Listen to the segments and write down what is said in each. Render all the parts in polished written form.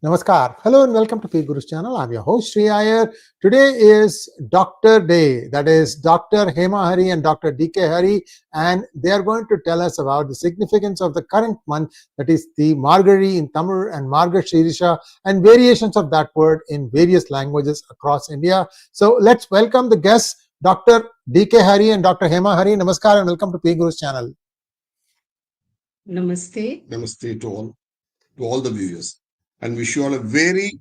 Namaskar. Hello and welcome to PGurus channel. I'm your host Sree Iyer. Today is Doctor Day, that is Dr. Hema Hari and Dr. D.K. Hari, and they are going to tell us about the significance of the current month, that is the Margazhi in Tamil and Margashirisha and variations of that word in various languages across India. So let's welcome the guests, Dr. D.K. Hari and Dr. Hema Hari. Namaskar and welcome to PGurus channel. Namaste. Namaste to all the viewers. And wish you all a very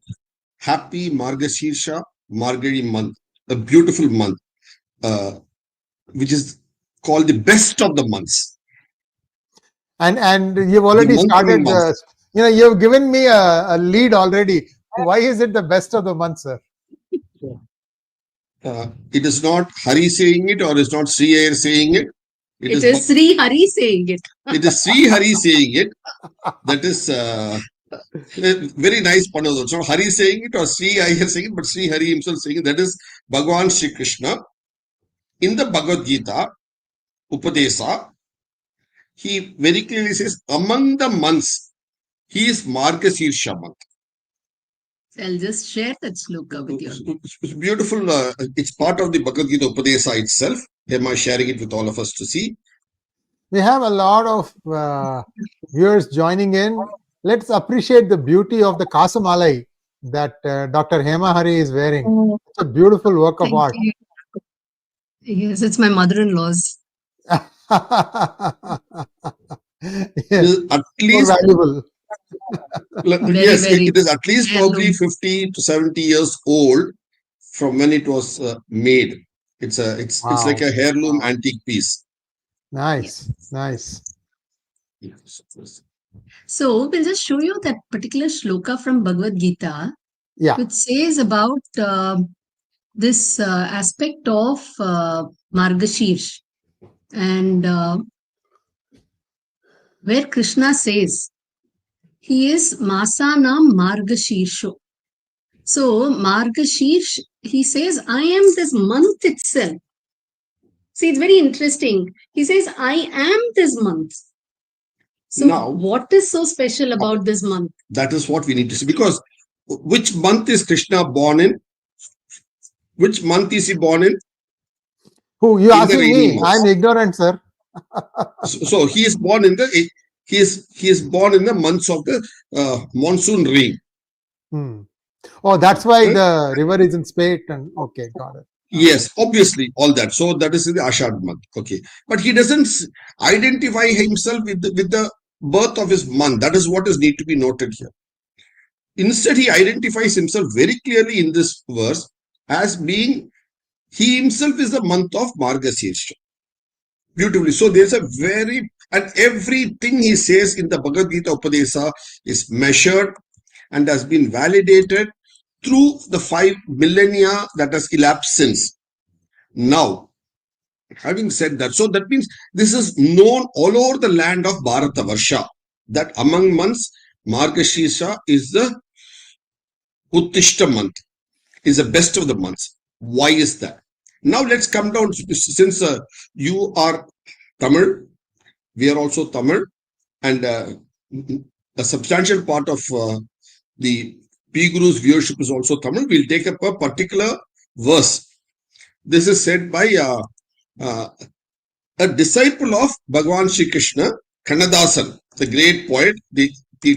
happy Margashirsha Margazhi month, a beautiful month, which is called the best of the months. And you've already started, you've given me a lead already. Why is it the best of the month, sir? It is not Hari saying it, or it's not Sree Iyer saying it. It is Sree Hari saying it. It is Sree Hari saying it. That is very nice pun. It's not Hari saying it or Sree Iyer saying it, but Sree Hari himself saying it. That is Bhagavan Shri Krishna. In the Bhagavad Gita, 𝗤𝗘𝗙𝗍, he very clearly says, among the months, he is Margashirsha month. I'll just share that shloka with you. It's beautiful. It's part of the Bhagavad Gita 𝗤𝗘𝗍 itself. Hema is sharing it with all of us to see. We have a lot of viewers joining in. Let's appreciate the beauty of the Kasamalai that Dr. Hema Hari is wearing. It's a beautiful work of art. You. Yes, it's my mother-in-law's. Yes, At least valuable. It is at least probably 50 to 70 years old from when it was made. It's like a heirloom antique piece. Nice, nice. Yes. So we'll just show you that particular shloka from Bhagavad Gita, which says about this aspect of Margashirsha, and where Krishna says he is Masanam Margashirsha. So Margashirsha, he says, I am this month itself. See, it's very interesting. He says, I am this month. So now, what is so special about this month? That is what we need to see. Because which month is Krishna born in? Which month is he born in? Who? You asking me? I'm ignorant, sir. So he is born in the he is born in the months of the monsoon rain. Oh, that's why the river is in spate. And okay, got it. Yes, obviously, all that. So that is in the Ashad month. Okay, but he doesn't identify himself with the birth of his month. That is what is need to be noted here. Instead, he identifies himself very clearly in this verse as being, he himself is the month of Margashirsha. Beautifully. So there's a and everything he says in the Bhagavad Gita 𝗤𝗘𝗍 is measured and has been validated through the 5 millennia that has elapsed since. Now, having said that, so that means this is known all over the land of Bharatavarsha, that among months, Margashirsha is the Uttishta month, is the best of the months. Why is that? Now let's come down, since you are Tamil, we are also Tamil, and a substantial part of the PGurus viewership is also Tamil. We'll take up a particular verse. This is said by a disciple of Bhagavan Shri Krishna, Kannadasan, the great poet, the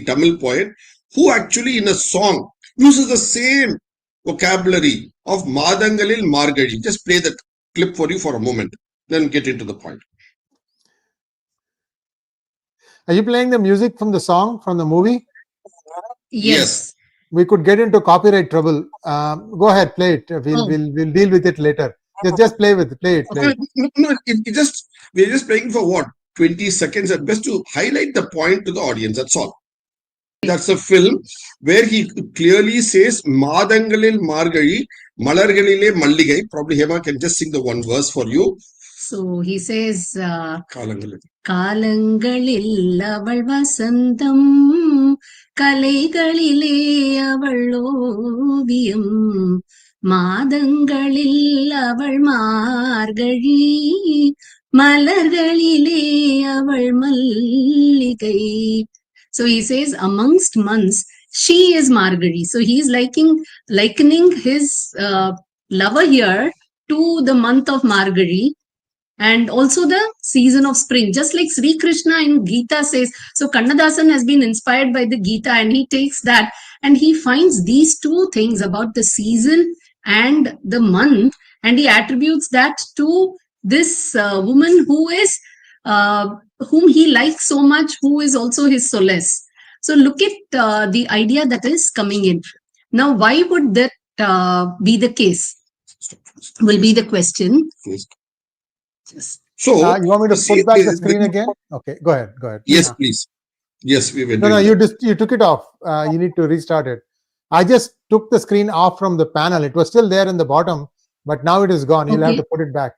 Tamil poet, who actually in a song uses the same vocabulary of Madangalil Margazhi. Just play that clip for you for a moment, then get into the point. Are you playing the music from the song, from the movie? Yes. We could get into copyright trouble. Go ahead, play it. We'll deal with it later. Just play it. No, we're just playing for what? 20 seconds at best to highlight the point to the audience. That's all. That's a film where he clearly says Madangalil Margazhi, Malargalile Malligai. Probably Hema can just sing the one verse for you. So he says Kalangalil aval vasandam, Kalaygalile aval oviyam, Madangalil aval Margazhi, Malargalile aval Malligai. So he says amongst months, she is Margazhi. So he's likening his lover here to the month of Margazhi, and also the season of spring, just like Sri Krishna in Gita says. So Kannadasan has been inspired by the Gita, and he takes that and he finds these two things about the season and the month, and he attributes that to this woman who is whom he likes so much, who is also his solace. So look at the idea that is coming in. Now, why would that be the case? Will be the question. So you want me to put back the screen again? Okay, go ahead. Yes, please. Yes, we will. No, you took it off. You need to restart it. I just took the screen off from the panel. It was still there in the bottom, but now it is gone. You'll have to put it back.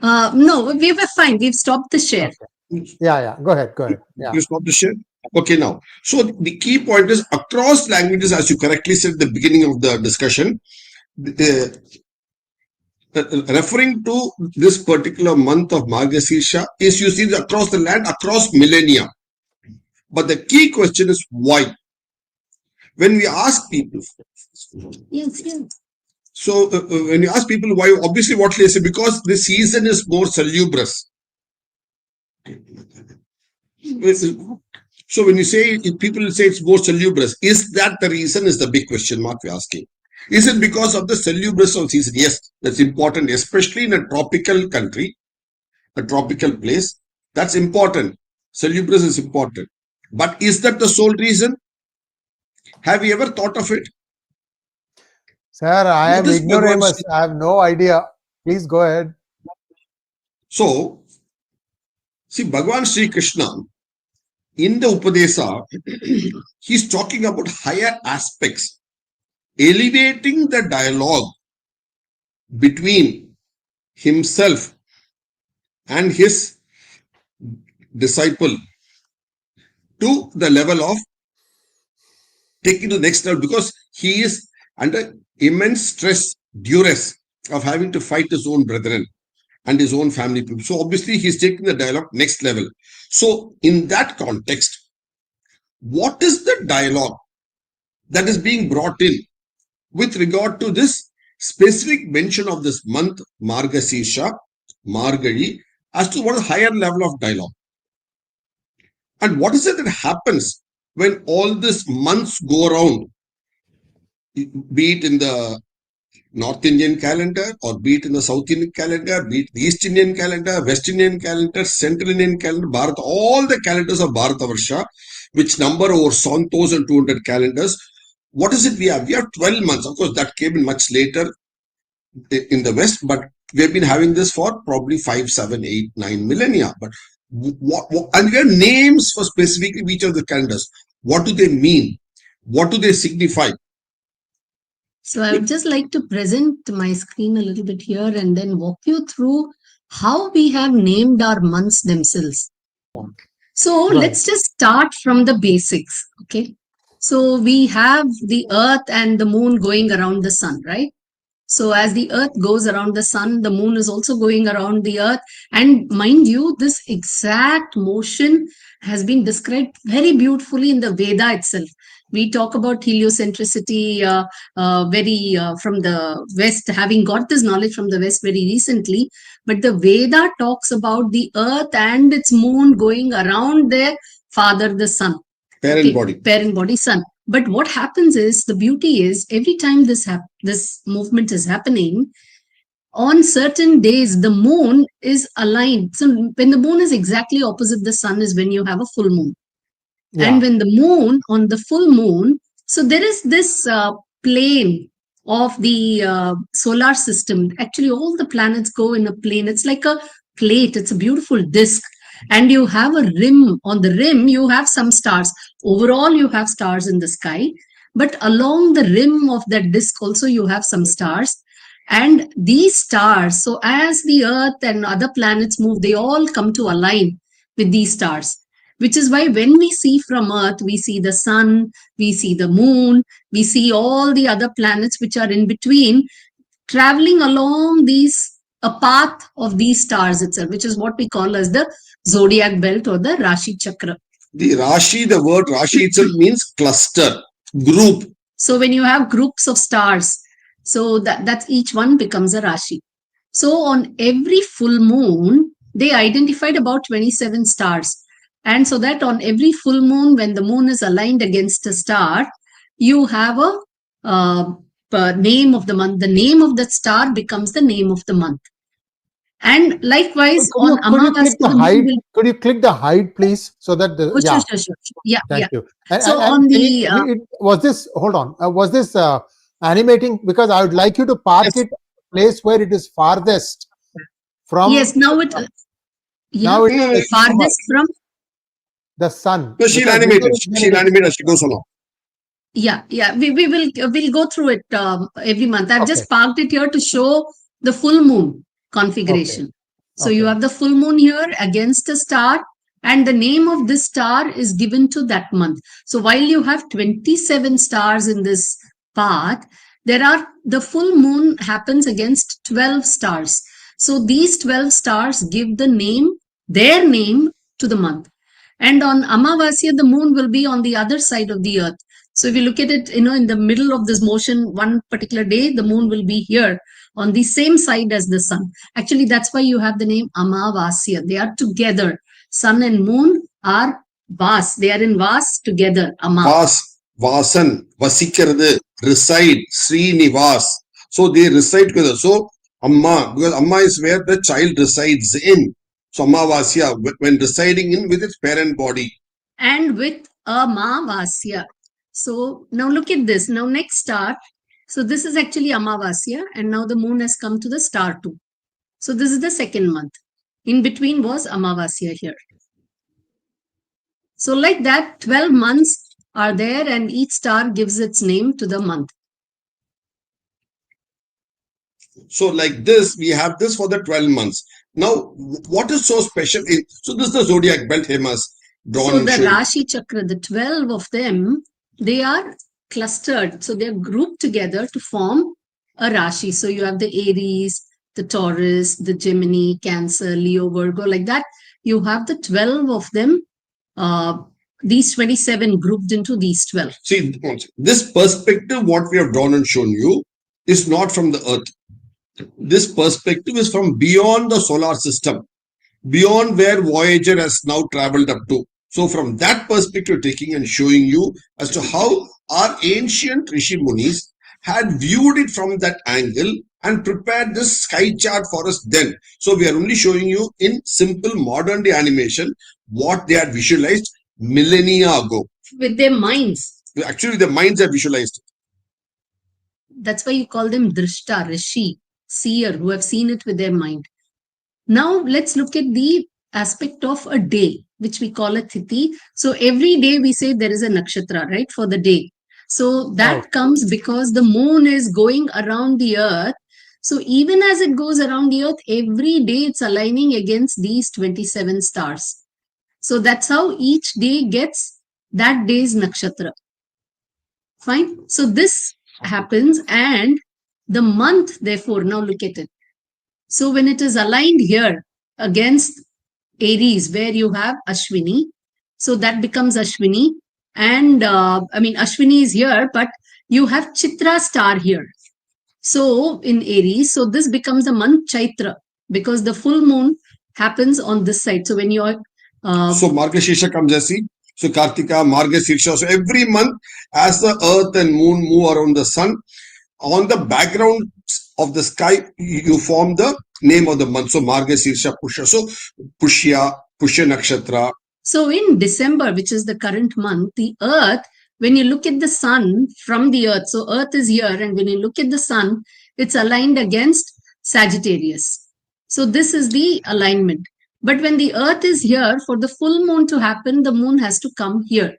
No, we were fine. We've stopped the share. Okay. Yeah. Go ahead. Yeah. You stopped the share? Okay, now. So the key point is across languages, as you correctly said at the beginning of the discussion, referring to this particular month of Margashirsha is used across the land, across millennia. But the key question is why? When we ask people, Yes. So when you ask people why, obviously what they say, because the season is more salubrious. So when you say, people say it's more salubrious, is that the reason, is the big question mark we're asking. Is it because of the salubrious of season? Yes, that's important, especially in a tropical country, a tropical place. That's important. Salubrious is important. But is that the sole reason? Have you ever thought of it? Sir, I am ignoramus. I have no idea. Please go ahead. So, see, Bhagavan Sri Krishna, in the Upadesa, he's talking about higher aspects, elevating the dialogue between himself and his disciple to the level of taking to the next level, because he is under immense stress, duress of having to fight his own brethren and his own family people. So obviously he's taking the dialogue next level. So in that context, what is the dialogue that is being brought in with regard to this specific mention of this month, Margashirsha, Margazhi, as to what is higher level of dialogue? And what is it that happens when all these months go around, be it in the North Indian calendar, or be it in the South Indian calendar, be it the East Indian calendar, West Indian calendar, Central Indian calendar, Bharat, all the calendars of Bharatavarsha, which number over 1,200 calendars. What is it we have? We have 12 months. Of course, that came in much later in the West, but we've been having this for probably 5, 7, 8, 9 millennia. But and we have names for specifically each of the calendars. What do they mean? What do they signify? So I would just like to present my screen a little bit here and then walk you through how we have named our months themselves. So let's just start from the basics. Okay. So we have the earth and the moon going around the sun, right? So as the earth goes around the sun, the moon is also going around the earth. And mind you, this exact motion has been described very beautifully in the Veda itself. We talk about heliocentricity from the West, having got this knowledge from the West very recently. But the Veda talks about the earth and its moon going around their father, the sun. Parent body. Parent body, sun. But what happens is, the beauty is, every time this movement is happening, on certain days, the moon is aligned. So when the moon is exactly opposite the sun is when you have a full moon. Yeah. And when the moon, on the full moon, so there is this plane of the solar system. Actually, all the planets go in a plane. It's like a plate. It's a beautiful disk. And you have a rim. On the rim, you have some stars. Overall, you have stars in the sky. But along the rim of that disk also, you have some stars. And these stars, so as the Earth and other planets move, they all come to align with these stars. Which is why when we see from Earth, we see the sun, we see the moon, we see all the other planets which are in between, traveling along a path of these stars itself, which is what we call as the zodiac belt or the Rashi Chakra. The Rashi, the word Rashi itself means cluster, group. So when you have groups of stars, so that's each one becomes a Rashi. So on every full moon, they identified about 27 stars. And so that on every full moon, when the moon is aligned against a star, you have a name of the month. The name of that star becomes the name of the month. And likewise, could you click the hide, please, so that the sure. Yeah, thank you. And, so and on the was this was this animating? Because I would like you to park yes. it place where it is farthest from. Yes, now it now it is farthest from the sun. So she'll animate it. She'll animate as she goes along. Yeah, we'll go through it every month. I've just parked it here to show the full moon configuration. So you have the full moon here against a star, and the name of this star is given to that month. So while you have 27 stars in this path, the full moon happens against 12 stars. So these 12 stars give their name to the month. And on Amavasya, the moon will be on the other side of the earth. So if you look at it, in the middle of this motion, one particular day, the moon will be here on the same side as the sun. Actually, that's why you have the name Amavasya. They are together. Sun and moon are Vas. They are in Vas together. Vas, Vasan, Vasikaradu, reside, Sreenivas. So they reside together. So Amma, because Amma is where the child resides in. So Amavasya, when residing in with its parent body. And with Amavasya. So now look at this. Now next star. So this is actually Amavasya, and now the moon has come to the star 2. So this is the second month. In between was Amavasya here. So like that, 12 months are there, and each star gives its name to the month. So like this, we have this for the 12 months. Now, what is so special? So this is the zodiac belt Hemas drawn. So the Rashi Chakra, the 12 of them, they are clustered. So they're grouped together to form a Rashi. So you have the Aries, the Taurus, the Gemini, Cancer, Leo, Virgo, like that. You have the 12 of them, these 27 grouped into these 12. See, this perspective, what we have drawn and shown you, is not from the earth. This perspective is from beyond the solar system, beyond where Voyager has now traveled up to. So from that perspective, taking and showing you as to how our ancient Rishi Munis had viewed it from that angle and prepared this sky chart for us then. So we are only showing you in simple modern day animation what they had visualized millennia ago. With their minds. Actually, their minds have visualized it. That's why you call them Drishta, Rishi, seer, who have seen it with their mind. Now let's look at the aspect of a day, which we call a Tithi. So every day we say there is a nakshatra, right, for the day. So that comes because the moon is going around the earth. So even as it goes around the earth, every day it's aligning against these 27 stars. So that's how each day gets that day's nakshatra. Fine. So this happens, and the month, therefore, now look at it. So when it is aligned here against Aries, where you have Ashwini, so that becomes Ashwini. And Ashwini is here, but you have Chitra star here. So in Aries, so this becomes the month Chaitra, because the full moon happens on this side. So when you're so Margashirsha comes as see. So Karthika, Margashirsha. So every month, as the earth and moon move around the sun, on the background of the sky, you form the name of the month. So Margashirsha, Pushya. So Pushya Nakshatra. So in December, which is the current month, the earth, when you look at the sun from the earth, so earth is here, and when you look at the sun, it's aligned against Sagittarius. So this is the alignment. But when the earth is here, for the full moon to happen, the moon has to come here.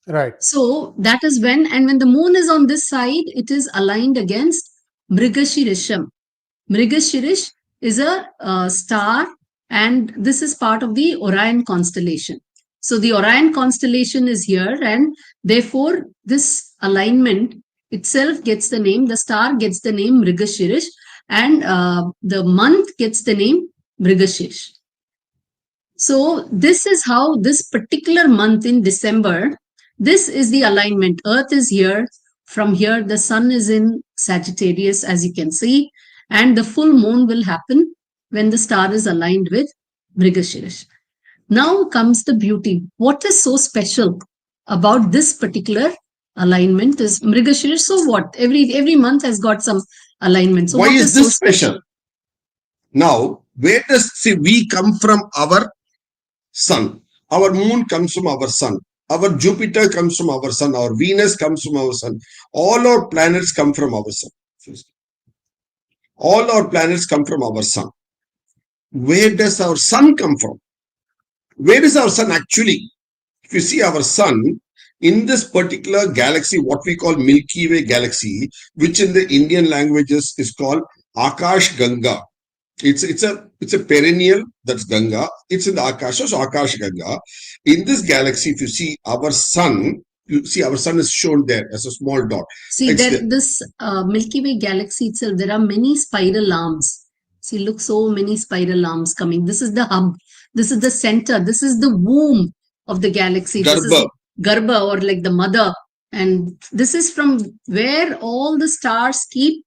Right. So that is when the moon is on this side, it is aligned against Margashirisha. Margashirish is a star, and this is part of the Orion constellation. So the Orion constellation is here, and therefore this alignment itself gets the name, the star gets the name Margashirish, and the month gets the name Margashirsha. So this is how this particular month in December, this is the alignment. Earth is here. From here, the sun is in Sagittarius, as you can see. And the full moon will happen when the star is aligned with Margashirsha. Now comes the beauty. What is so special about this particular alignment is Margashirsha. So what? Every month has got some alignment. So why is this so special? Now, where does, see, we come from our sun. Our moon comes from our sun. Our Jupiter comes from our sun. Our Venus comes from our sun. All our planets come from our sun. All our planets come from our sun. Where does our sun come from? Where is our sun actually? If you see our sun, in this particular galaxy, what we call Milky Way galaxy, which in the Indian languages is called Akashganga. It's a perennial, that's Ganga. It's in the Akasha, so Akashganga. In this galaxy, if you see our sun, you see our sun is shown there as a small dot. See, this Milky Way galaxy itself, there are many spiral arms. See, look, so many spiral arms coming. This is the hub. This is the center. This is the womb of the galaxy. This is Garbha, or like the mother. And this is from where all the stars keep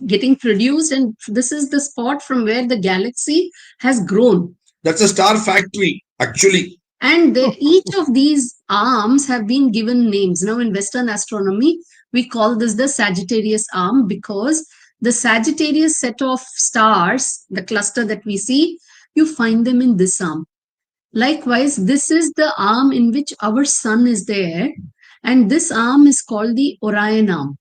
getting produced, and this is the spot from where the galaxy has grown. That's a star factory, actually. And each of these arms have been given names. Now, in Western astronomy, we call this the Sagittarius arm, because the Sagittarius set of stars, the cluster that we see, you find them in this arm. Likewise, this is the arm in which our sun is there, and this arm is called the Orion arm,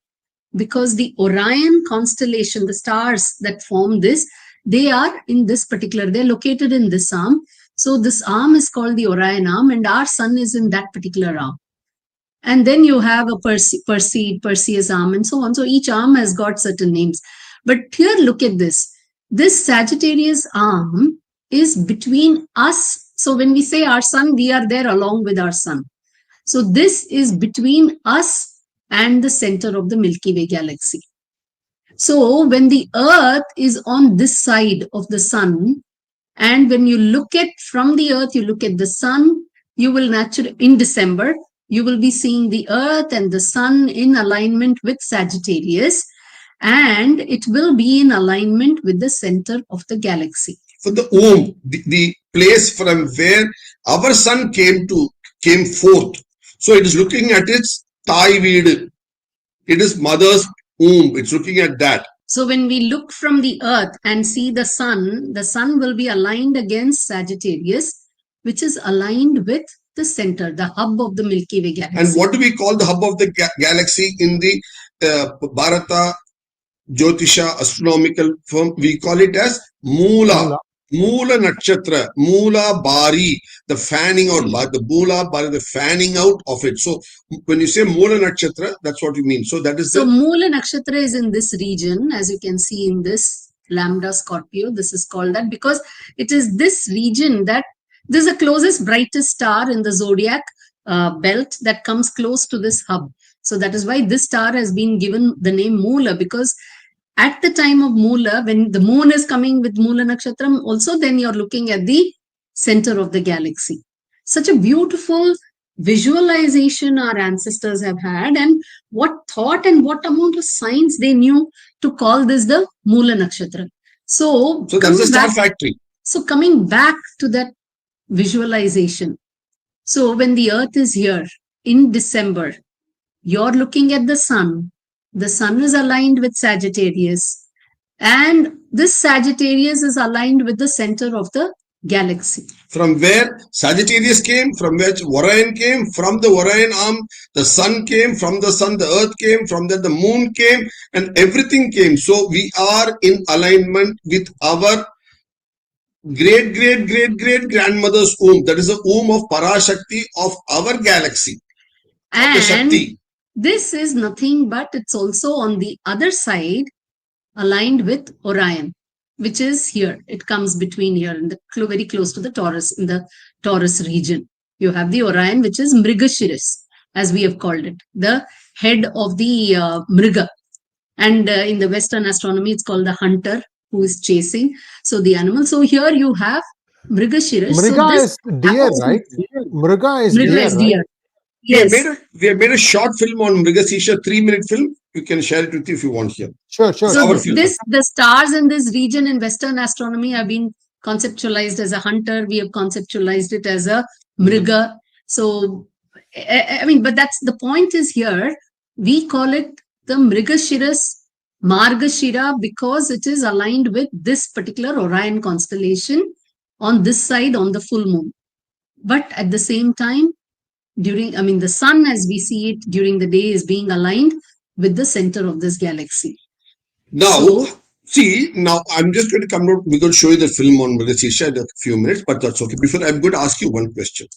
because the Orion constellation, the stars that form this, they are in this particular, they're located in this arm. So this arm is called the Orion arm, and our sun is in that particular arm. And then you have a Perseus arm, and so on. So each arm has got certain names. But here, look at this. This Sagittarius arm is between us. So when we say our sun, we are there along with our sun. So this is between us and the center of the Milky Way galaxy. So when the Earth is on this side of the sun, and when you look at from the Earth, you look at the sun, you will naturally, in December, you will be seeing the Earth and the sun in alignment with Sagittarius, and it will be in alignment with the center of the galaxy. For the womb, the place from where our sun came forth. So it is looking at its 𝗤𝗏𝗏. It is mother's womb. It's looking at that. So when we look from the Earth and see the sun will be aligned against Sagittarius, which is aligned with the center, the hub of the Milky Way galaxy. And what do we call the hub of the galaxy in the Bharata Jyotisha astronomical firm? We call it as Moola. Moola Nakshatra, Moola Bari, the fanning out, the Moola Bari, the fanning out of it. So when you say Moola Nakshatra, that's what you mean. So that is so Moola Nakshatra is in this region, as you can see in this Lambda Scorpio. This is called that because it is this region that this is the closest, brightest star in the zodiac belt that comes close to this hub. So that is why this star has been given the name Moola, because at the time of Moola, when the moon is coming with Moola Nakshatram, also then you're looking at the center of the galaxy. Such a beautiful visualization our ancestors have had, and what thought and what amount of science they knew to call this the Moola Nakshatra. So that's the star factory. So coming back to that visualization. So when the Earth is here in December, you're looking at the sun. The sun is aligned with Sagittarius, and this Sagittarius is aligned with the center of the galaxy. From where Sagittarius came, from where Orion came, from the Orion arm, the sun came, from the sun, the earth came, from there the moon came, and everything came. So we are in alignment with our great grandmother's womb. That is the womb of Parashakti of our galaxy. And this is nothing but it's also on the other side aligned with Orion, which is here. It comes between here and very close to the Taurus, in the Taurus region. You have the Orion, which is Margashirisha, as we have called it, the head of the Mriga. And in the Western astronomy, it's called the hunter who is chasing. So the animal. So here you have Mrigashirsha. Mriga is deer, right? Mriga is deer, right? deer. Yes. We have made a short film on Margashirsha, 3-minute film. You can share it with you if you want here. Sure. So the stars in this region in Western astronomy have been conceptualized as a hunter. We have conceptualized it as a mriga. So, I mean, but that's the point is here. We call it the Mrigashiras Margashira because it is aligned with this particular Orion constellation on this side on the full moon. But at the same time, the sun as we see it during the day is being aligned with the center of this galaxy. Now, now I'm just going to come out. We're going to show you the film on Margashirsha in a few minutes, but that's okay. Before, I'm going to ask you one question.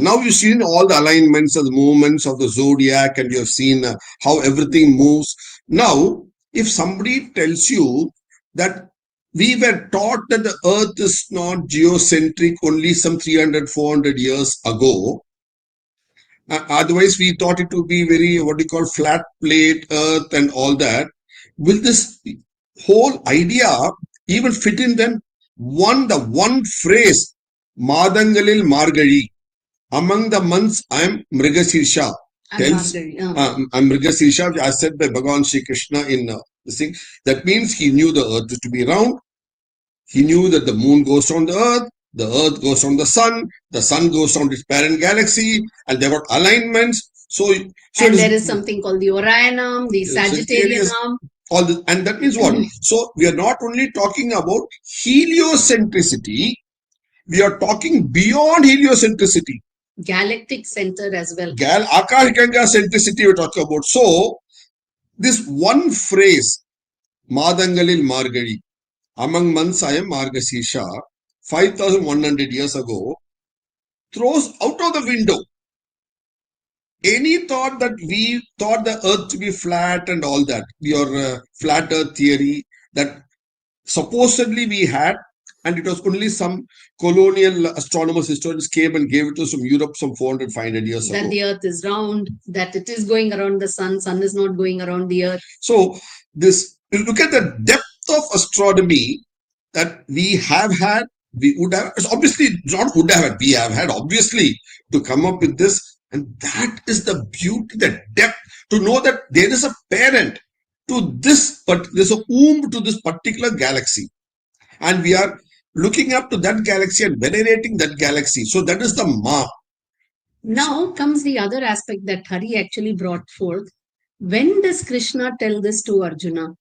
Now you've seen all the alignments of the movements of the zodiac, and you have seen how everything moves. Now, if somebody tells you that we were taught that the earth is not geocentric only some 300-400 years ago. Otherwise, we thought it would be very, flat plate earth and all that. Will this whole idea even fit in then? The one phrase, Madangaliil Margazhi. Among the months, I am Margashirsha. I'm Margashirsha, as said by Bhagavan Sri Krishna in this thing. That means he knew the earth is to be round. He knew that the moon goes around the earth goes around the sun goes around its parent galaxy, and there were alignments. So there is something called the Orionum, the Sagittarianum. And that means what? So we are not only talking about heliocentricity, we are talking beyond heliocentricity. Galactic center as well. Akash Ganga centricity we're talking about. So this one phrase, Madangaliil Margazhi, among months I am Margashirsha, 5,100 years ago, throws out of the window any thought that we thought the earth to be flat and all that. Your flat earth theory that supposedly we had, and it was only some colonial astronomers, historians came and gave it to us from Europe some 400, 500 years ago. That the earth is round, that it is going around the sun is not going around the earth. So look at the depth of astronomy that we have had, we would have, obviously not would have had, we have had obviously to come up with this. And that is the beauty, the depth, to know that there is a parent to this, but there's a womb to this particular galaxy. And we are looking up to that galaxy and venerating that galaxy. So that is the Ma. Now comes the other aspect that Hari actually brought forth. When does Krishna tell this to Arjuna?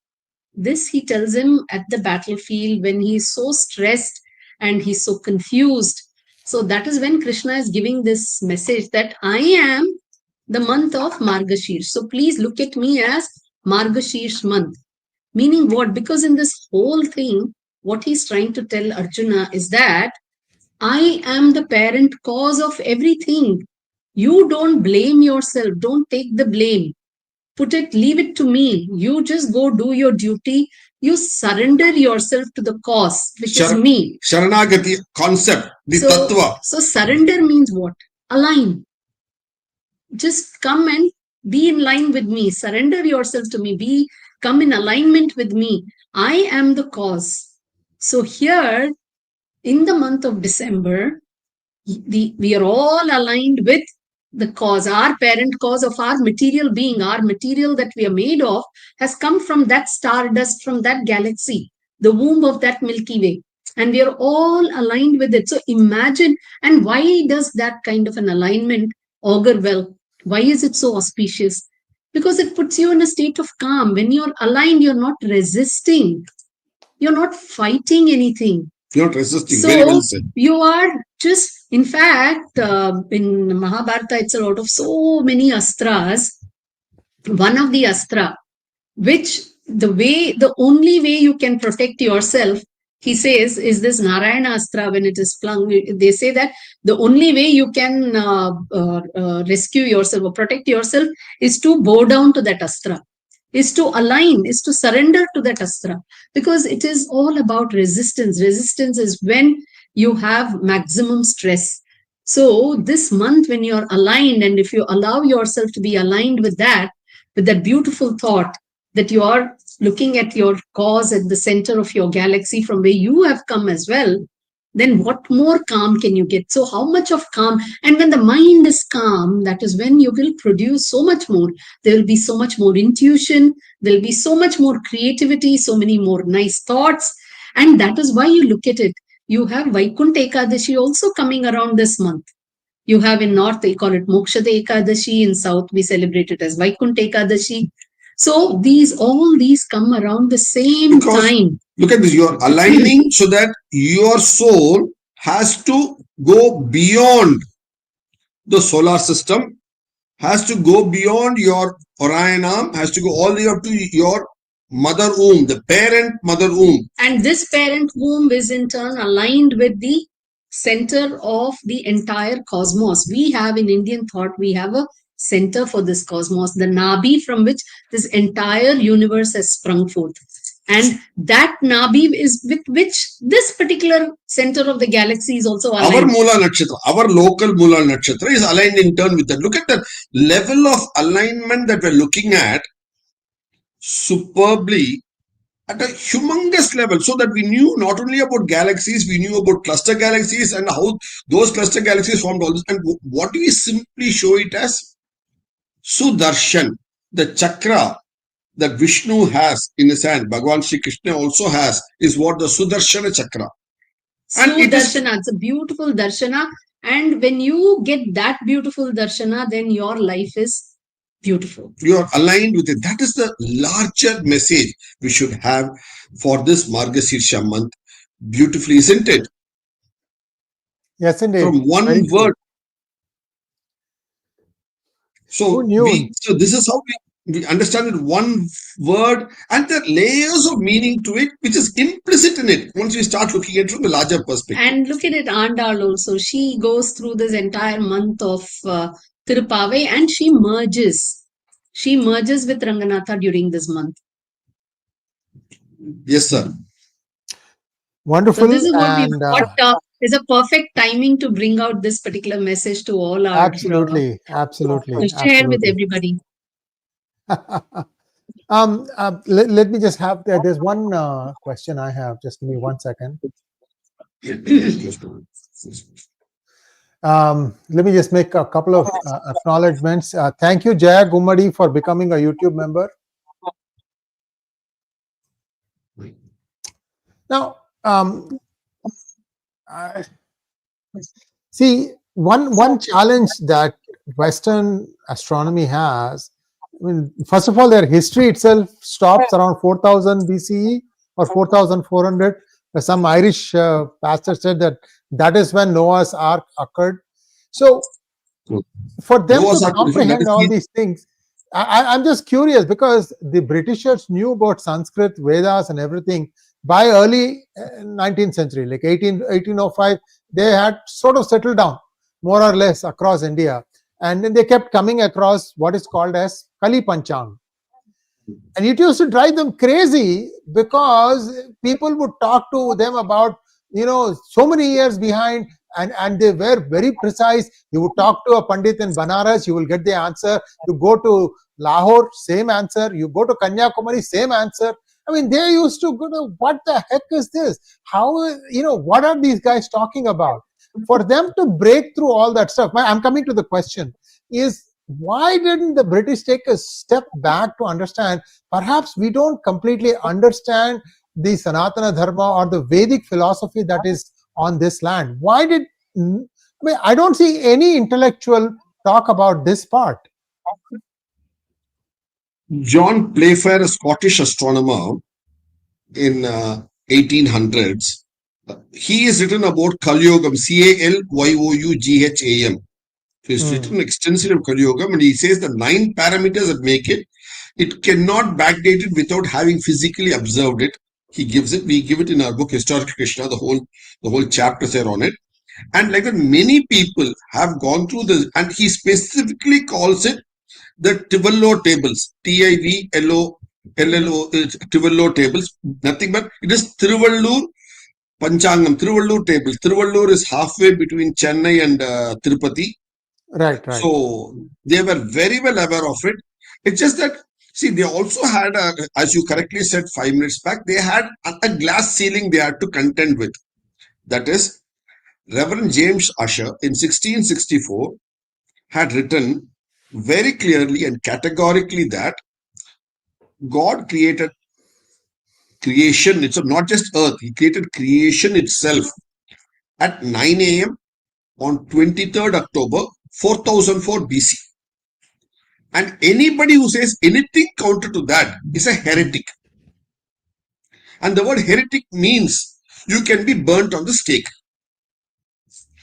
This he tells him at the battlefield when he's so stressed and he's so confused. So that is when Krishna is giving this message that I am the month of Margashirsh. So please look at me as Margashirsh month. Meaning what? Because in this whole thing, what he's trying to tell Arjuna is that I am the parent cause of everything. You don't blame yourself. Don't take the blame. Leave it to me. You just go do your duty. You surrender yourself to the cause, which is me. Sharanagati concept, the tattva. So surrender means what? Align. Just come and be in line with me. Surrender yourself to me. Come in alignment with me. I am the cause. So here, in the month of December, we are all aligned with the cause, our parent cause of our material being, our material that we are made of has come from that stardust, from that galaxy, the womb of that Milky Way. And we are all aligned with it. So imagine, and why does that kind of an alignment augur well? Why is it so auspicious? Because it puts you in a state of calm. When you're aligned, you're not resisting. You're not fighting anything. You're not resisting. So very well said. You are just, in fact, in Mahabharata itself, out of so many astras, one of the astra, which the only way you can protect yourself, he says, is this Narayana astra when it is flung. They say that the only way you can rescue yourself or protect yourself is to bow down to that astra, is to align, is to surrender to that astra, because it is all about resistance. Resistance is when you have maximum stress. So this month when you're aligned, and if you allow yourself to be aligned with that beautiful thought that you are looking at your cause at the center of your galaxy from where you have come as well, then what more calm can you get? So how much of calm? And when the mind is calm, that is when you will produce so much more. There will be so much more intuition. There will be so much more creativity, so many more nice thoughts. And that is why you look at it. You have 𝗦𝗘𝗙𝗥𝗙𝗃 also coming around this month. You have in north, they call it 𝗫𝗑𝗙𝗥𝗑𝗪. In south, we celebrate it as 𝗦𝗘𝗙𝗥𝗪. So all these come around the same time. Look at this, you are aligning so that your soul has to go beyond the solar system, has to go beyond your Orion, has to go all the way up to your mother womb, the parent mother womb. And this parent womb is in turn aligned with the center of the entire cosmos. We have in Indian thought, we have a center for this cosmos, the Nabi from which this entire universe has sprung forth. And that Nabi is with which this particular center of the galaxy is also aligned. Our Mula Nakshatra, our local Mula Nakshatra is aligned in turn with that. Look at the level of alignment that we're looking at superbly at a humongous level, so that we knew not only about galaxies, we knew about cluster galaxies and how those cluster galaxies formed all this. And what do we simply show it as? Sudarshan, the chakra that Vishnu has in his hand, Bhagavan Sri Krishna also has, is what the Sudarshana chakra. And Sudarshana, it's a beautiful darshana. And when you get that beautiful darshana, then your life is beautiful. You are aligned with it. That is the larger message we should have for this Margashirsha month. Beautifully, isn't it? Yes, indeed. From one Very word. true. So this is how we understand it, one word, and the layers of meaning to it, which is implicit in it once we start looking at it from the larger perspective. And look at it, Andal also. She goes through this entire month of Tirupavai and she merges. She merges with Ranganatha during this month. Yes, sir. Wonderful. So this is what we've got. Is a perfect timing to bring out this particular message to all our absolutely to share with everybody. Let me just have there's one question I have. Just give me 1 second. Let me just make a couple of acknowledgements. Thank you, 𝗤𝗘𝗙𝗿 for becoming a YouTube member. Now, see, one challenge that Western astronomy has, I mean, first of all, their history itself stops around 4000 BCE or 4400. Some Irish pastor said that is when Noah's Ark occurred. So, for them to comprehend all these things, I'm just curious, because the Britishers knew about Sanskrit, Vedas and everything by early 19th century, like 1805, they had sort of settled down more or less across India. And then they kept coming across what is called as Kali Panchang. And it used to drive them crazy because people would talk to them about, so many years behind, and they were very precise. You would talk to a Pandit in Banaras, you will get the answer. You go to Lahore, same answer. You go to Kanyakumari, same answer. I mean, they used to go to, what the heck is this? How, what are these guys talking about? For them to break through all that stuff, I'm coming to the question, is why didn't the British take a step back to understand, perhaps we don't completely understand the Sanatana Dharma or the Vedic philosophy that is on this land? Why did, I don't see any intellectual talk about this part. John Playfair, a Scottish astronomer in 1800s, he has written about Kalyogam, Calyougam. So he's written extensively of Kalyogam, and he says the 9 parameters that make it, it cannot backdate it without having physically observed it. He gives it, we give it in our book Historical Krishna, the whole chapters there on it. And like that, many people have gone through this, and he specifically calls it the Tivolo tables, Tivlo, Tivolo tables, nothing but it is Tiruvallur Panchangam, Tiruvallur tables. Tiruvallur is halfway between Chennai and Tirupati. Right. So they were very well aware of it. It's just that See, they also had, as you correctly said 5 minutes back, they had a glass ceiling they had to contend with. That is, Reverend James Ussher in 1664 had written very clearly and categorically that God created creation. It's not just earth. He created creation itself at 9 a.m. on 23rd October 4004 BC. And anybody who says anything counter to that is a heretic. And the word heretic means you can be burnt on the stake.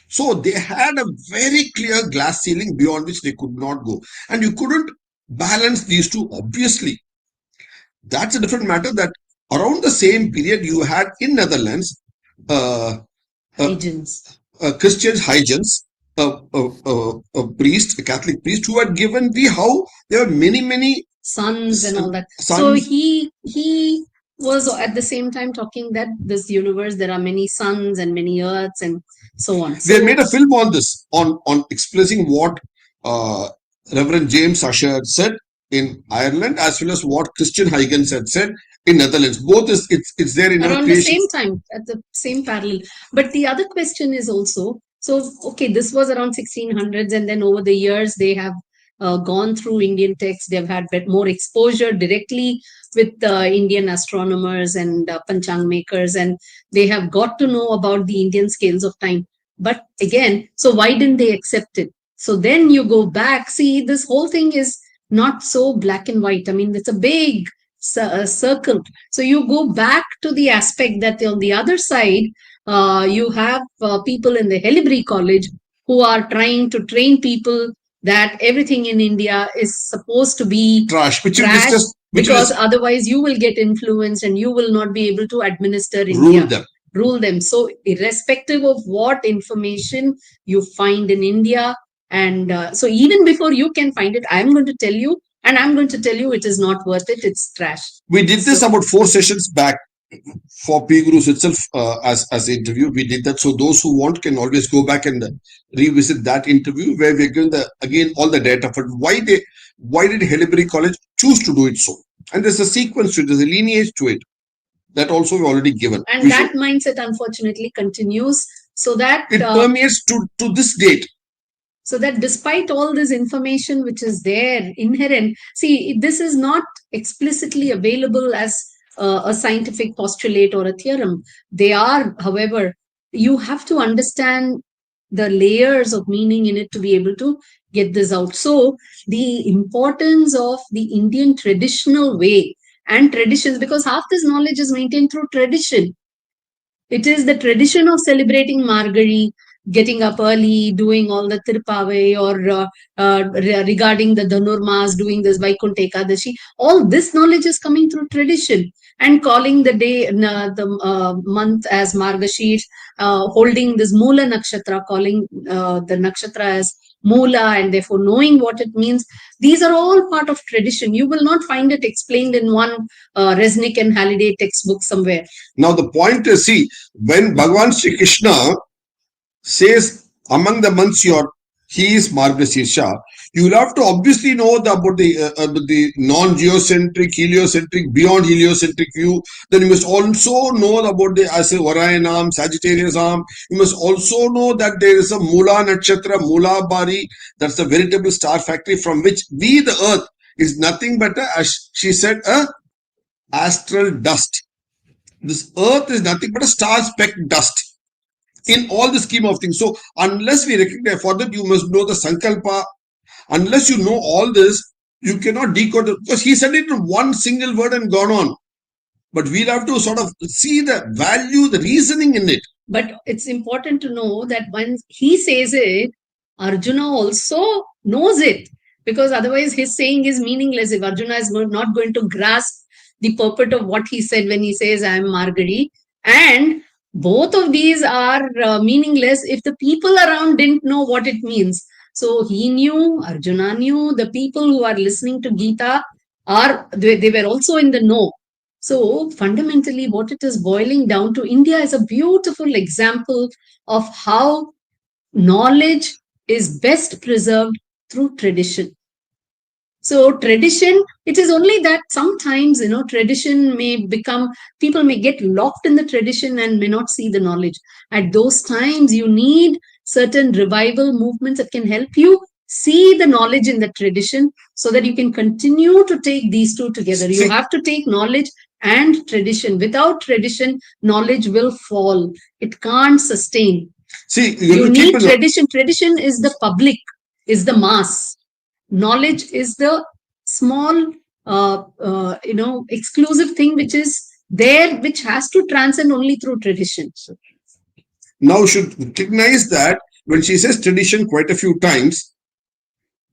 So they had a very clear glass ceiling beyond which they could not go. And you couldn't balance these two, obviously. That's a different matter. That around the same period you had in Netherlands, Christians, Huygens, a priest, a Catholic priest, who had given how there were many sons and all that. So he was at the same time talking that this universe, there are many suns and many earths and so on. They made a film on this, on expressing what Reverend James Ussher had said in Ireland, as well as what Christian Huygens had said in Netherlands. Both it's there in around the same time, at the same parallel. But the other question is also, so okay, this was around 1600s, and then over the years they have gone through Indian texts. They've had more exposure directly with Indian astronomers and panchang makers, and they have got to know about the Indian scales of time. But again, so why didn't they accept it? So then you go back, see, this whole thing is not so black and white. I mean, it's a big circle. So you go back to the aspect that on the other side, you have people in the Hellebri College who are trying to train people that everything in India is supposed to be trash, because otherwise you will get influenced and you will not be able to administer India. Rule them. So irrespective of what information you find in India, and so even before you can find it, I'm going to tell you, and I'm going to tell you it is not worth it, it's trash. We did this about 4 sessions back for PGurus itself as interview. We did that. So those who want can always go back and revisit that interview where we're given again all the data for why did Hellebri College choose to do it so. And there's a sequence to it, there's a lineage to it. That also we've already given. And that mindset unfortunately continues, so that it permeates to this date. So that despite all this information which is there inherent, see, this is not explicitly available as a scientific postulate or a theorem. They are, however, you have to understand the layers of meaning in it to be able to get this out. So the importance of the Indian traditional way and traditions, because half this knowledge is maintained through tradition. It is the tradition of celebrating Margazhi, getting up early, doing all the 𝗟𝗡𝗏, or regarding the Dhanurmas, doing this 𝗦𝗘𝗐𝗏 𝗥𝗘𝗏. All this knowledge is coming through tradition, and calling the day, the month as Margashirsha, holding this Moola Nakshatra, calling the nakshatra as Moola, and therefore knowing what it means. These are all part of tradition. You will not find it explained in one Resnick and Halliday textbook somewhere. Now the point is, see, when Bhagavan Sri Krishna says among the months he is Margashirsha, you will have to obviously know about the non-geocentric, heliocentric, beyond heliocentric view. Then you must also know about the Orion arm, Sagittarius arm. You must also know that there is a Moola Nakshatra, Moola Bari, that's a veritable star factory from which we, the earth, is nothing but as she said, a astral dust. This earth is nothing but a star-speck dust in all the scheme of things. So unless we recognize, for that you must know the Sankalpa. Unless you know all this, you cannot decode it, because he said it in one single word and gone on. But we'll have to sort of see the value, the reasoning in it. But it's important to know that when he says it, Arjuna also knows it, because otherwise his saying is meaningless if Arjuna is not going to grasp the purport of what he said when he says, I am Margazhi. And both of these are meaningless if the people around didn't know what it means. So he knew, Arjuna knew, the people who are listening to Gita they were also in the know. So fundamentally what it is boiling down to, India is a beautiful example of how knowledge is best preserved through tradition. So tradition, it is only that sometimes, tradition may become, people may get locked in the tradition and may not see the knowledge. At those times, you need certain revival movements that can help you see the knowledge in the tradition so that you can continue to take these two together. You have to take knowledge and tradition. Without tradition, knowledge will fall. It can't sustain. See, you need tradition. Tradition is the public, is the mass. Knowledge is the small, exclusive thing which is there, which has to transcend only through tradition. Now, should recognize that when she says tradition quite a few times,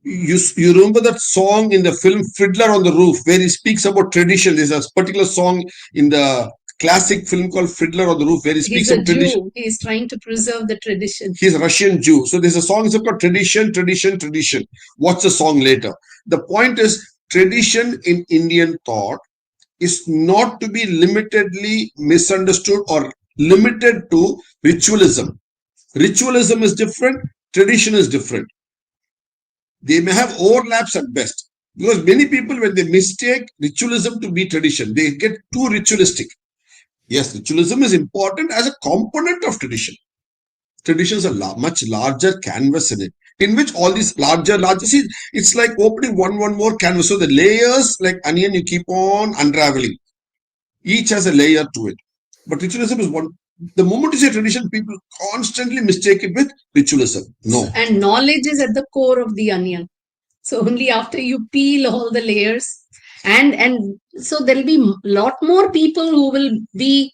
you remember that song in the film Fiddler on the Roof, where he speaks about tradition. There's a particular song in the classic film called Fiddler on the Roof, where he speaks of tradition. He is trying to preserve the tradition. He's a Russian Jew. So there's a song called Tradition, Tradition, Tradition. Watch the song later. The point is, tradition in Indian thought is not to be limitedly misunderstood or limited to ritualism. Ritualism is different, tradition is different. They may have overlaps at best. Because many people, when they mistake ritualism to be tradition, they get too ritualistic. Yes, ritualism is important as a component of tradition. Tradition is a much larger canvas in which all these larger, see, it's like opening one more canvas. So the layers, like onion, you keep on unraveling. Each has a layer to it. But ritualism is one. The moment you say tradition, people constantly mistake it with ritualism. No. And knowledge is at the core of the onion. So only after you peel all the layers, and so there'll be a lot more people who will be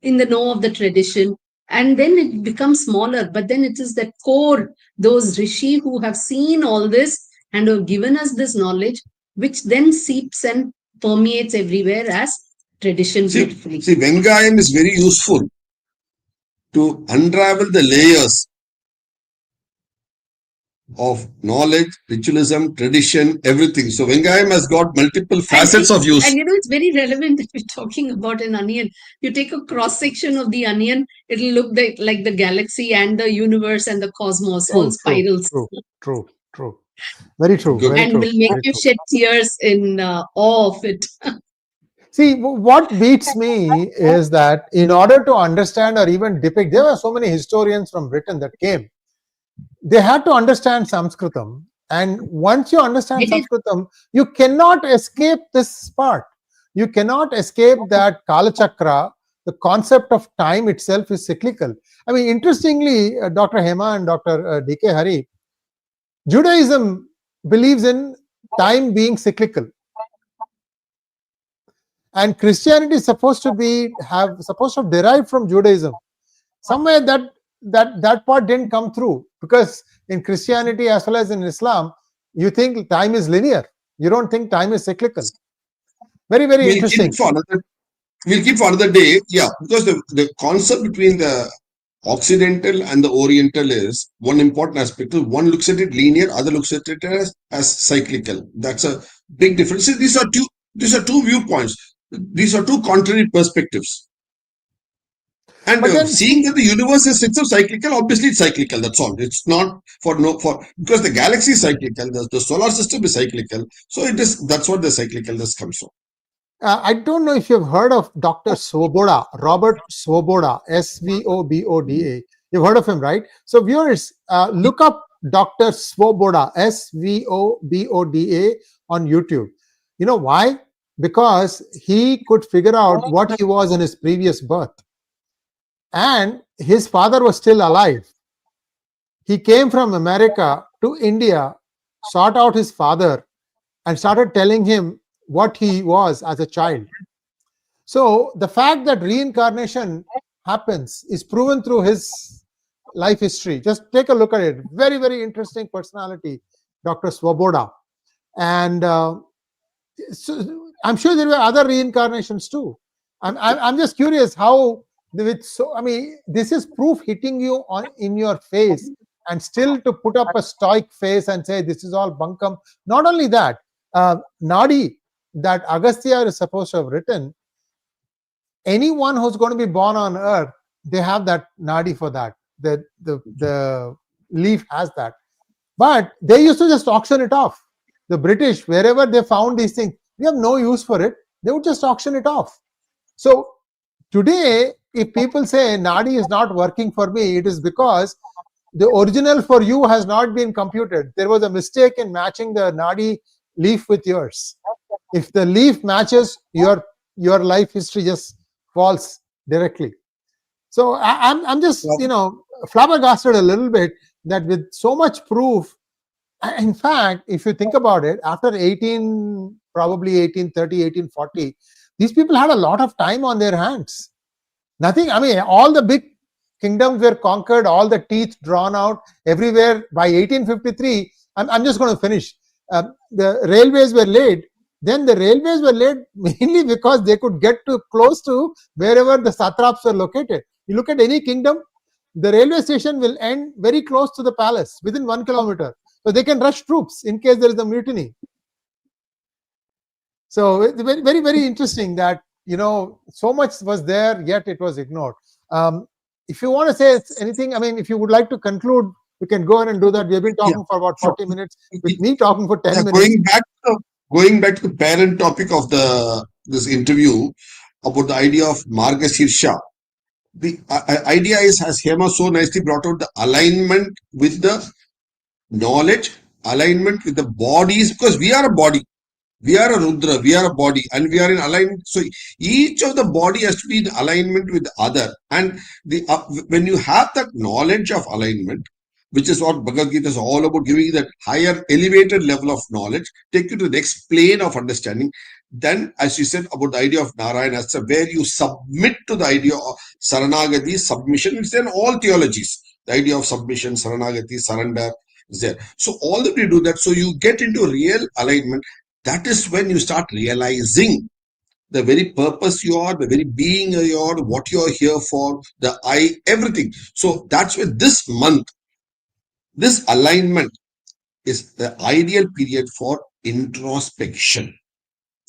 in the know of the tradition, and then it becomes smaller. But then it is that core, those rishi who have seen all this and have given us this knowledge, which then seeps and permeates everywhere as tradition. See, Venkayam is very useful to unravel the layers of knowledge, ritualism, tradition, everything. So Venkayam has got multiple facets of use. And it's very relevant that we're talking about an onion. You take a cross section of the onion, it'll look like the galaxy and the universe and the cosmos, all spirals. True. Very true. And will make you shed tears in awe of it. See, what beats me is that in order to understand or even depict, there were so many historians from Britain that came. They had to understand Sanskritam, and once you understand Sanskritam, you cannot escape this part. You cannot escape that Kala Chakra. The concept of time itself is cyclical. I mean, interestingly, Dr. Hema and Dr. 𝗤𝗏𝗃, Judaism believes in time being cyclical, and Christianity is supposed to have derived from Judaism. Somewhere that part didn't come through, because in Christianity as well as in Islam, you think time is linear. You don't think time is cyclical. Very interesting. We'll keep for another day. Yeah, because the concept between the Occidental and the Oriental is one important aspect. One looks at it linear, other looks at it as cyclical. That's a big difference. See, these are two viewpoints. These are two contrary perspectives. And seeing that the universe is itself cyclical, obviously it's cyclical. That's all. It's not because the galaxy is cyclical, the solar system is cyclical. So it is. That's what the cyclicalness comes from. I don't know if you've heard of Dr. 𝗏𝗏𝗏, Robert 𝗏𝗏𝗏, 𝗏𝗏𝗏𝗏. You've heard of him, right? So viewers, look up Dr. 𝗏𝗏𝗏, 𝗏𝗏𝗏𝗏 on YouTube. You know why? Because he could figure out what he was in his previous birth. And his father was still alive. He came from America to India, sought out his father, and started telling him what he was as a child. So the fact that reincarnation happens is proven through his life history. Just take a look at it. Very interesting personality, Dr. 𝗏𝗏𝗏. And so I'm sure there were other reincarnations too. I'm just curious how. I mean, this is proof hitting you in your face, and still to put up a stoic face and say this is all bunkum. Not only that, Nadi that Agastya is supposed to have written, anyone who's going to be born on earth, they have that Nadi for that. The leaf has that. But they used to just auction it off. The British, wherever they found these things, we have no use for it, they would just auction it off. So today, if people say Nadi is not working for me, it is because the original for you has not been computed. There was a mistake in matching the Nadi leaf with yours. If the leaf matches, your life history just falls directly. So I'm just, flabbergasted a little bit that with so much proof. In fact, if you think about it, after probably 1830, 1840, these people had a lot of time on their hands. Nothing, I mean, all the big kingdoms were conquered, all the teeth drawn out everywhere. By 1853, I'm just going to finish. The railways were laid. Then the railways were laid mainly because they could get close to wherever the satraps were located. You look at any kingdom, the railway station will end very close to the palace, within 1 kilometer. So they can rush troops in case there is a mutiny. So it's very, very, very interesting that, so much was there, yet it was ignored. If you want to say anything, I mean, if you would like to conclude, we can go ahead and do that. We have been talking for about 40 minutes, with me talking for 10 minutes. Going back to the parent topic of this interview about the idea of Margashirsha. The idea is, as Hema so nicely brought out, the alignment with the knowledge, alignment with the bodies, because we are a body. We are a Rudra, we are a body, and we are in alignment. So each of the body has to be in alignment with the other. And when you have that knowledge of alignment, which is what Bhagavad Gita is all about, giving you that higher, elevated level of knowledge, take you to the next plane of understanding. Then, as you said about the idea of Narayanastra, where you submit to the idea of Saranagati, submission. It's in all theologies. The idea of submission, Saranagati, surrender is there. So all that we do that, so you get into real alignment. That is when you start realizing the very purpose you are, the very being you are, what you are here for, the I, everything. So that's where this month, this alignment is the ideal period for introspection.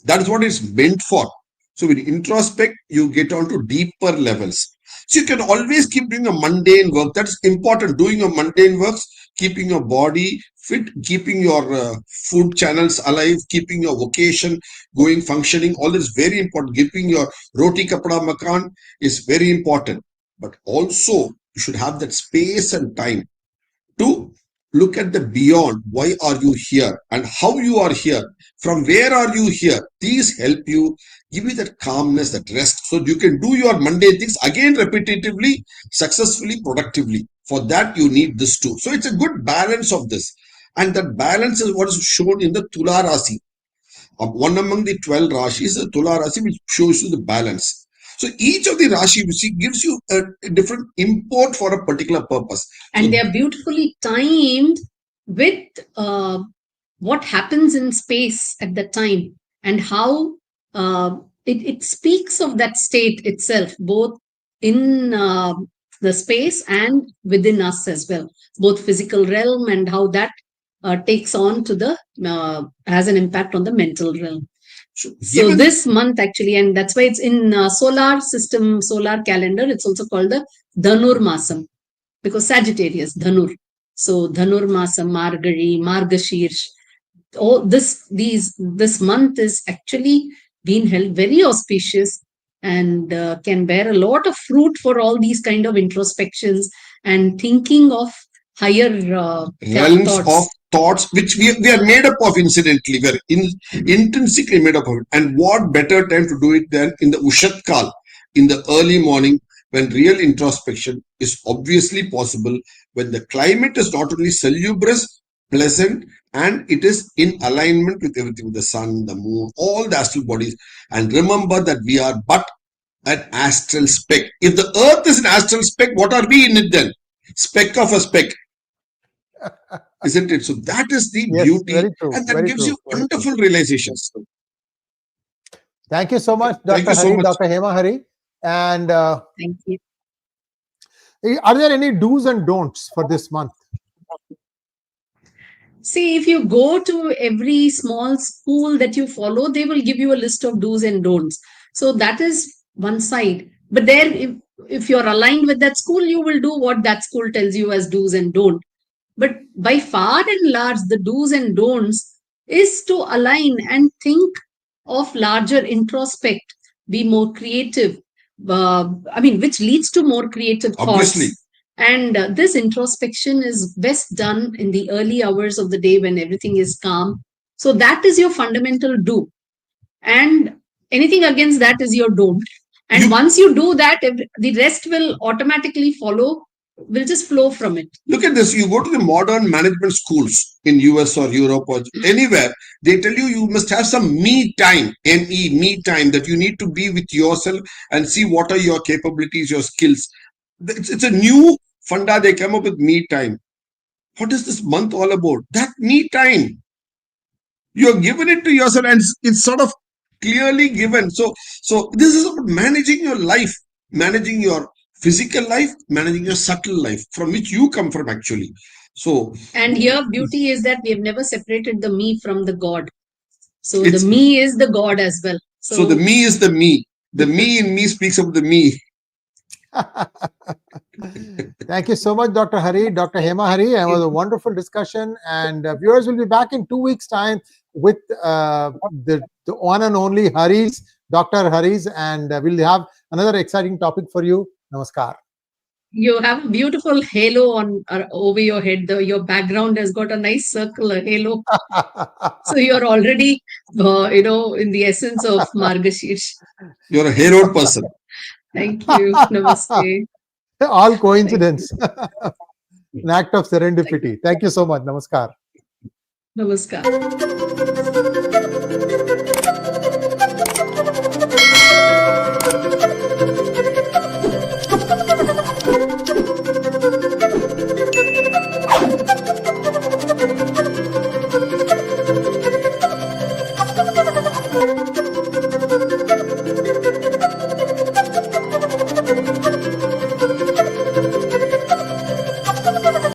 That is what it's meant for. So when you introspect, you get on to deeper levels. So you can always keep doing a mundane work. That's important. Doing your mundane works, keeping your body fit, keeping your food channels alive, keeping your vocation going, functioning. All this is very important. Keeping your roti kapda makan is very important. But also, you should have that space and time to look at the beyond. Why are you here and how you are here? From where are you here? These help you, give you that calmness, that rest, so you can do your mundane things again repetitively, successfully, productively. For that, you need this too. So it's a good balance of this. And that balance is what is shown in the Tula Rasi. One among the 12 Rashis, the Tula Rasi, which shows you the balance. So each of the Rashi gives you a different import for a particular purpose. And they are beautifully timed with what happens in space at the time, and how it speaks of that state itself, both in the space and within us as well, both physical realm and how that takes on to the, has an impact on the mental realm. So this month actually, and that's why it's in solar system, solar calendar, it's also called the Dhanur Masam, because Sagittarius, Dhanur. So Dhanur Masam, Margazhi, Margashirsha, all this month is actually being held very auspicious and can bear a lot of fruit for all these kind of introspections and thinking of higher realms of thoughts, which we are made up of, incidentally. We are intrinsically made up of it. And what better time to do it than in the 𝗥𝗘𝗙𝗏, in the early morning, when real introspection is obviously possible, when the climate is not only salubrious, pleasant, and it is in alignment with everything, with the sun, the moon, all the astral bodies. And remember that we are but an astral speck. If the earth is an astral speck, what are we in it then? Speck of a speck. Isn't it? So that is the beauty, and that gives you wonderful realizations. Thank you so much, Dr. Hari, Dr. Hema Hari. And thank you. Are there any do's and don'ts for this month? See, if you go to every small school that you follow, they will give you a list of do's and don'ts. So that is one side. But there, if you're aligned with that school, you will do what that school tells you as do's and don'ts. But by far and large, the do's and don'ts is to align and think of larger introspect, be more creative, which leads to more creative Obviously. thoughts. And this introspection is best done in the early hours of the day when everything is calm. So that is your fundamental do. And anything against that is your don't. And once you do that, the rest will automatically follow, will just flow from it. Look at this. You go to the modern management schools in US or Europe or anywhere, they tell you you must have some me time, M-E, me time, that you need to be with yourself and see what are your capabilities, your skills. It's a new funda they come up with, me time. What is this month all about? That me time. You have given it to yourself and it's sort of clearly given. So this is about managing your life, managing your physical life, managing your subtle life, from which you come from actually. So, and here beauty is that we have never separated the me from the God. So the me is the God as well. So the me is the me. The me in me speaks of the me. Thank you so much, Dr. Hari, Dr. Hema Hari. It was a wonderful discussion, and viewers will be back in 2 weeks' time with the one and only Haris, Dr. Haris, and we'll have another exciting topic for you. Namaskar. You have a beautiful halo on over your head. Your background has got a nice circle, a halo. So you're already, in the essence of Margashirsha. You're a haloed person. Thank you. Namaste. All coincidence. An act of serendipity. Thank you so much. Namaskar. Namaskar.